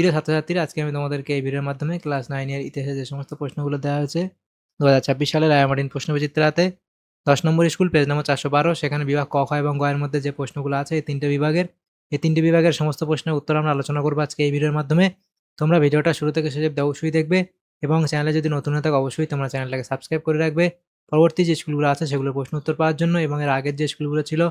প্রিয় ছাত্রছাত্রীরা, আজকে আমি তোমাদেরকে এই ভিডিওর মাধ্যমে ক্লাস 9 এর ইতিহাসে যে সমস্ত প্রশ্নগুলো দেওয়া হয়েছে 2026 সালের আয়ামার্টিন প্রশ্নবিচিত্রাতে 10 নম্বর স্কুল পেজ নম্বর 412, সেখানে বিভাগ ক, খ এবং গ এর মধ্যে যে প্রশ্নগুলো আছে এই তিনটে বিভাগের সমস্ত প্রশ্নের উত্তর আমরা আলোচনা করবো আজকে এই ভিডিওর মাধ্যমে। তোমরা ভিডিওটা শুরু থেকে শেষ অবধি অবশ্যই দেখবে এবং চ্যানেলে যদি নতুন হয়ে থাকে অবশ্যই তোমরা চ্যানেলটাকে সাবস্ক্রাইব করে রাখবে পরবর্তী যে স্কুলগুলো আছে সেগুলোর প্রশ্ন উত্তর পাওয়ার জন্য। এবং এর আগের যে স্কুলগুলো ছিল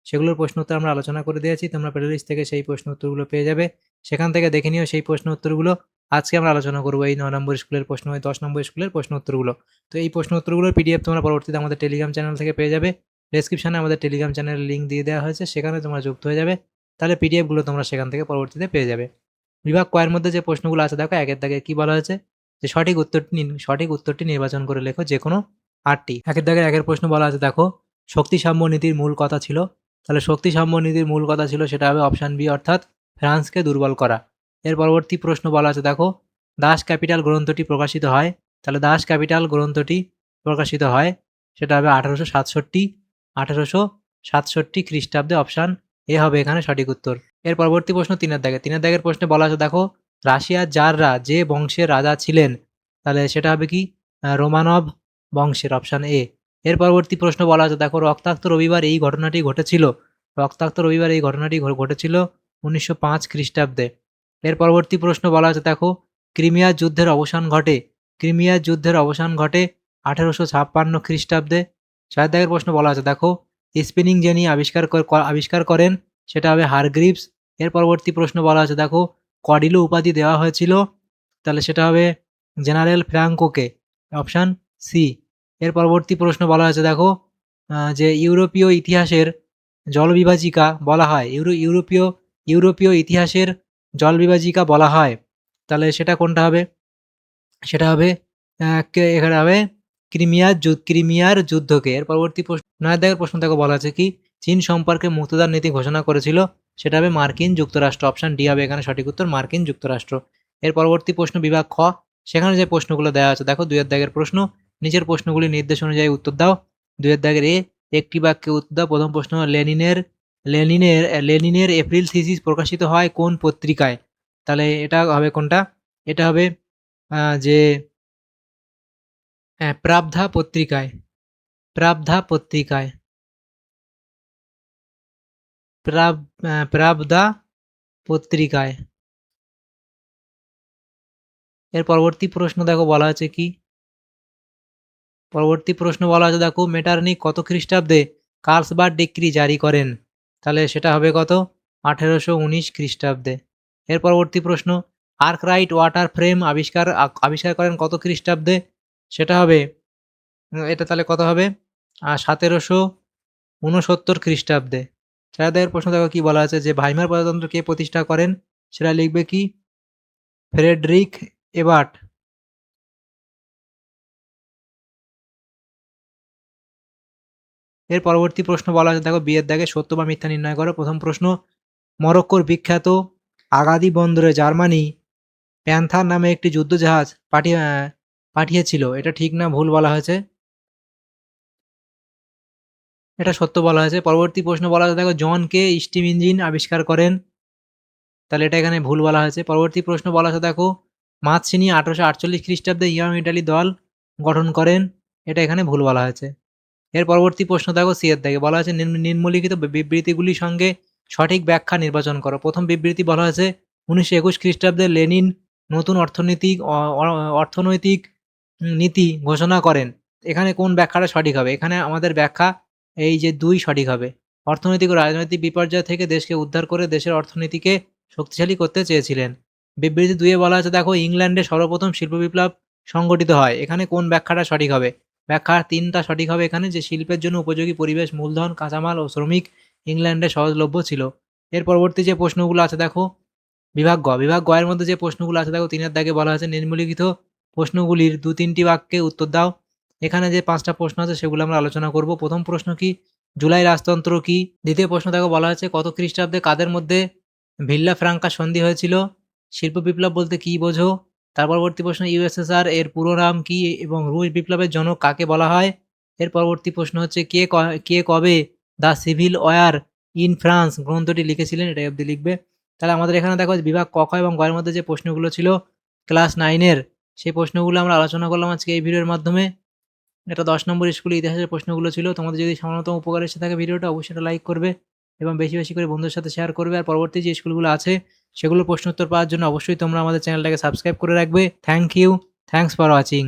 সেগুলোর প্রশ্ন উত্তর আমরা আলোচনা করে দিয়েছি, তোমরা প্লেলিস্ট থেকে সেই প্রশ্ন উত্তরগুলো পেয়ে যাবে, সেখান থেকে দেখে নিও সেই প্রশ্ন উত্তরগুলো। আজকে আমরা আলোচনা করবো এই 9 নম্বর স্কুলের প্রশ্ন, 10 নম্বর স্কুলের প্রশ্ন উত্তরগুলো। তো এই প্রশ্ন উত্তরগুলোর পিডিএফ তোমরা পরবর্তীতে আমাদের টেলিগ্রাম চ্যানেল থেকে পেয়ে যাবে। ডেসক্রিপশনে আমাদের টেলিগ্রাম চ্যানেলের লিঙ্ক দিয়ে দেওয়া হয়েছে, সেখানে তোমরা যুক্ত হয়ে যাবে, তাহলে পিডিএফগুলো তোমরা সেখান থেকে পরবর্তীতে পেয়ে যাবে। বিভাগ ক এর মধ্যে যে প্রশ্নগুলো আছে দেখো, একের দাগে কি বলা হয়েছে যে সঠিক উত্তরটি নির্বাচন করে লেখো যে কোনো 8টি। একের দাগের একের প্রশ্ন বলা আছে দেখো, শক্তি সাম্য নীতির মূল কথা ছিল, তাহলে শক্তি সাম্য নীতির মূল কথা ছিল সেটা হবে অপশান বি, অর্থাৎ ফ্রান্সকে দুর্বল করা। এর পরবর্তী প্রশ্ন বলা আছে দেখো, দাস ক্যাপিটাল গ্রন্থটি প্রকাশিত হয়, তাহলে দাস ক্যাপিটাল গ্রন্থটি প্রকাশিত হয় সেটা হবে 1867 খ্রিস্টাব্দে, অপশান এ হবে এখানে সঠিক উত্তর। এর পরবর্তী প্রশ্ন তিনের দাগের প্রশ্নে বলা আছে দেখো, রাশিয়ার জাররা যে বংশের রাজা ছিলেন, তাহলে সেটা হবে কি রোমানভ বংশের, অপশান এ। এর পরবর্তী প্রশ্ন বলা আছে দেখো, রক্তাক্ত রবিবার এই ঘটনাটি ঘটেছিল 1905 খ্রিস্টাব্দে। এর পরবর্তী প্রশ্ন বলা আছে দেখো, ক্রিমিয়ার যুদ্ধের অবসান ঘটে 1856 খ্রিস্টাব্দে। 4 দাগের প্রশ্ন বলা আছে দেখো, স্পিনিং জেনি আবিষ্কার করেন, সেটা হবে হারগ্রিভস। এর পরবর্তী প্রশ্ন বলা আছে দেখো, কডিলো উপাধি দেওয়া হয়েছিল, তাহলে সেটা হবে জেনারেল ফ্র্যাঙ্কোকে, অপশান সি। এর পরবর্তী প্রশ্ন বলা আছে দেখো, যে ইউরোপীয় ইতিহাসের জলবিভাজিকা বলা হয়, ইউরোপীয় ইতিহাসের জলবিভাজিকা বলা হয়, তাহলে সেটা কোনটা হবে? সেটা হবে এখানে হবে ক্রিমিয়ার যুদ্ধকে। এর পরবর্তী প্রশ্ন 9 দাগের প্রশ্ন থেকে বলা আছে কি, চীন সম্পর্কে মুক্তদার নীতি ঘোষণা করেছিল, সেটা হবে মার্কিন যুক্তরাষ্ট্র, অপশান ডি হবে এখানে সঠিক উত্তর, মার্কিন যুক্তরাষ্ট্র। এর পরবর্তী প্রশ্ন বিভাগ খ, সেখানে যে প্রশ্নগুলো দেওয়া আছে দেখো, 2 দাগের প্রশ্ন, নিচের প্রশ্নগুলি নির্দেশ অনুযায়ী উত্তর দাও। 2 দাগের এ, একটি বাক্যে উত্তর দাও। প্রথম প্রশ্ন, লেনিনের এপ্রিল থিসিস প্রকাশিত হয় কোন পত্রিকায়, তাহলে এটা হবে কোনটা? এটা হবে যে প্রাবধা পত্রিকায়, প্রাবধা পত্রিকায়, প্রাবধা পত্রিকায়। এর পরবর্তী প্রশ্ন দেখো বলা আছে কি, পরবর্তী প্রশ্ন বলা আছে দেখো, মেটারনিক কত খ্রিস্টাব্দে কার্লসবার্গ ডিক্রি জারি করেন, তাহলে সেটা হবে কত? 1819 খ্রিস্টাব্দে। এর পরবর্তী প্রশ্ন, আর্করাইট ওয়াটার ফ্রেম আবিষ্কার করেন কত খ্রিস্টাব্দে, সেটা হবে এটা তাহলে কত হবে? 1769 খ্রিস্টাব্দে। 4 দাগের প্রশ্ন দেখো কি বলা আছে, যে ভাইমার প্রজাতন্ত্র কে প্রতিষ্ঠা করেন, সেটা লিখবে কি ফ্রেডরিক এবার্ট। এর পরবর্তী প্রশ্ন বলা আছে দেখো, বিয়ের দাগে সত্য বা মিথ্যা নির্ণয় করো। প্রথম প্রশ্ন, মরক্কোর বিখ্যাত আগাদি বন্দরে জার্মানি প্যান্থার নামে একটি যুদ্ধজাহাজ পাঠিয়েছিল, এটা ঠিক না ভুল বলা হয়েছে? এটা সত্য বলা হয়েছে। পরবর্তী প্রশ্ন বলা আছে দেখো, জন কে স্টিম ইঞ্জিন আবিষ্কার করেন, তাহলে এটা এখানে ভুল বলা হয়েছে। পরবর্তী প্রশ্ন বলা আছে দেখো, মাতসিনি 1848 খ্রিস্টাব্দে ইয়ং ইটালি দল গঠন করেন, এটা এখানে ভুল বলা হয়েছে। এর পরবর্তী প্রশ্ন দেখো, সি এর দাগে বলা আছে, নিম্নলিখিত বিবৃতিগুলির সঙ্গে সঠিক ব্যাখ্যা নির্বাচন করো। প্রথম বিবৃতি বলা হয়েছে 1921 খ্রিস্টাব্দে লেনিন নতুন অর্থনৈতিক নীতি ঘোষণা করেন, এখানে কোন ব্যাখ্যাটা সঠিক হবে? এখানে আমাদের ব্যাখ্যা এই যে 2 সঠিক হবে। অর্থনৈতিক ও রাজনৈতিক বিপর্যয় থেকে দেশকে উদ্ধার করে দেশের অর্থনীতিকে শক্তিশালী করতে চেয়েছিলেন। বিবৃতি 2 এ বলা আছে দেখো, ইংল্যান্ডে সর্বপ্রথম শিল্প বিপ্লব সংগঠিত হয়, এখানে কোন ব্যাখ্যাটা সঠিক হবে? ব্যাখ্যা 3টা সঠিক হবে এখানে, যে শিল্পের জন্য উপযোগী পরিবেশ, মূলধন, কাঁচামাল ও শ্রমিক ইংল্যান্ডে সহজলভ্য ছিল। এর পরবর্তী যে প্রশ্নগুলো আছে দেখো, বিভাগ গ এর মধ্যে যে প্রশ্নগুলো আছে দেখো, 3 এর দাগে বলা আছে, নিম্নলিখিত প্রশ্নগুলির 2-3টি বাক্যে উত্তর দাও। এখানে যে 5টা প্রশ্ন আছে সেগুলো আমরা আলোচনা করব। প্রথম প্রশ্ন কি, জুলাই রাজতন্ত্র কি? দ্বিতীয় প্রশ্ন দেখো বলা আছে, কত খ্রিস্টাব্দে কাদের মধ্যে ভিল্লা ফ্রাঙ্কা সন্ধি হয়েছিল? শিল্প বিপ্লব বলতে কি বোঝো? তার পরবর্তী প্রশ্ন, ইউএসএসআর এর পুরো নাম কি এবং রুশ বিপ্লবের জনক কাকে বলা হয়? এর পরবর্তী প্রশ্ন হচ্ছে, কে কবে the civil war in France গ্রন্থটি লিখেছিলেন, এটা অবধি লিখবে। তাহলে আমাদের এখানে দেখো বিভাগ ক, খ এবং গ এর মধ্যে যে প্রশ্নগুলো ছিল ক্লাস 9 এর সেই প্রশ্নগুলো আমরা আলোচনা করলাম আজকে এই ভিডিওর মাধ্যমে। এটা 10 নম্বর স্কুলে ইতিহাসের প্রশ্নগুলো ছিল। তোমাদের যদি সামান্যতম উপকার এসে থাকে ভিডিওটা অবশ্যই একটা লাইক করবে এবং বেশি, বেশি করে বন্ধুদের সাথে শেয়ার করবে। আর পরবর্তী যে স্কুলগুলো আছে সেগুলোর প্রশ্ন উত্তর পাওয়ার জন্য অবশ্যই তোমরা আমাদের চ্যানেলটাকে সাবস্ক্রাইব করে রাখবে। Thank you. Thanks for watching.